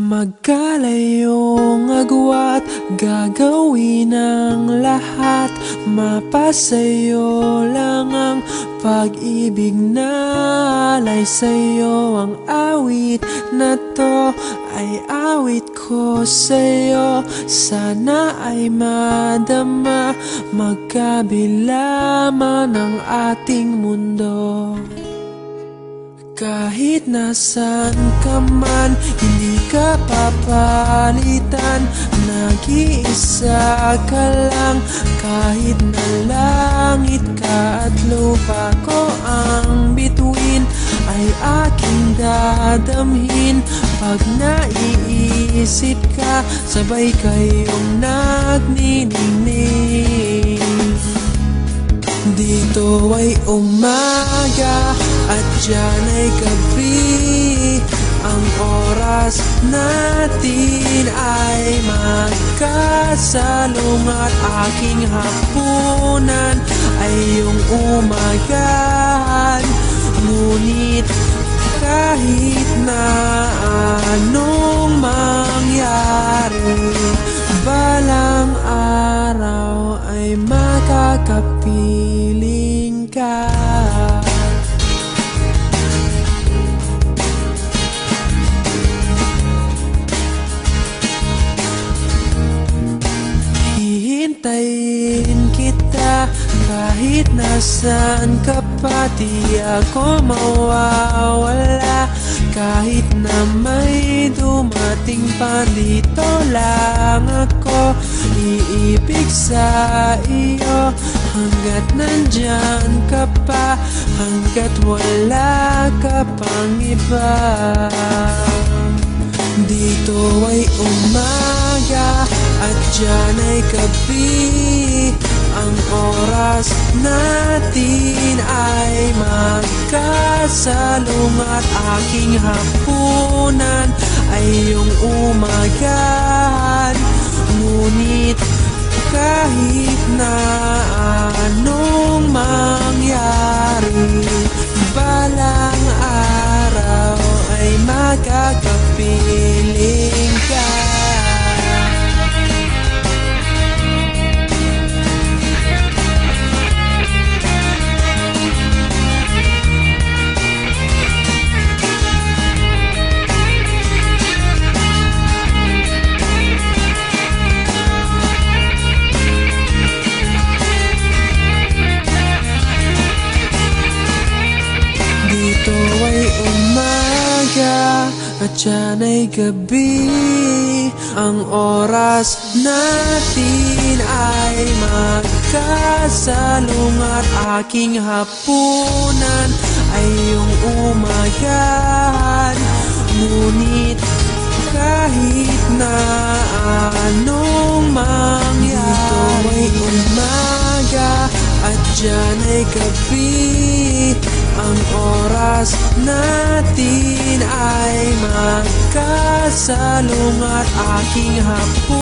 Magkalayong agwat, gagawin ang lahat. Mapasayo lang ang pag-ibig na alay sa'yo. Ang awit na to ay awit ko sa'yo. Sana ay madama, magkabila man ang ating mundo. Kahit nasan ka man, hindi ka papalitan. Nag-iisa ka lang, kahit na langit ka at lupa ko ang bituin, ay aking dadamhin. Pag naiisip ka, sabay kayong nagniningning. Dito ay umaga at dyan ay gabi. Ang oras natin ay magkasalong at aking hapunan ay iyong umagahan. Ngunit kahit na anong mangyari, balang araw ay makakapiling ka. Hihintayin kita kahit nasaan ka pa. Di ako mawawala kahit na may dumating pa. Dito lang ako iibig sa iyo hanggat nandyan ka pa, hanggat wala ka pang iba. Dito ay umaga at dyan ay gabi. Ang oras natin ay magkasalong at aking hapunan ay iyong umagahan. Ngunit kahit na anong mangyari, balang araw ay makakapiling ka. Dito ay umaga at dyan ay gabi. Ang oras natin ay magkasalong at aking hapunan ay iyong umagahan. Ngunit kahit na anong mangyari, dito ay umaga at dyan ay gabi. Ang oras natin ay magkasalong at aking hapunan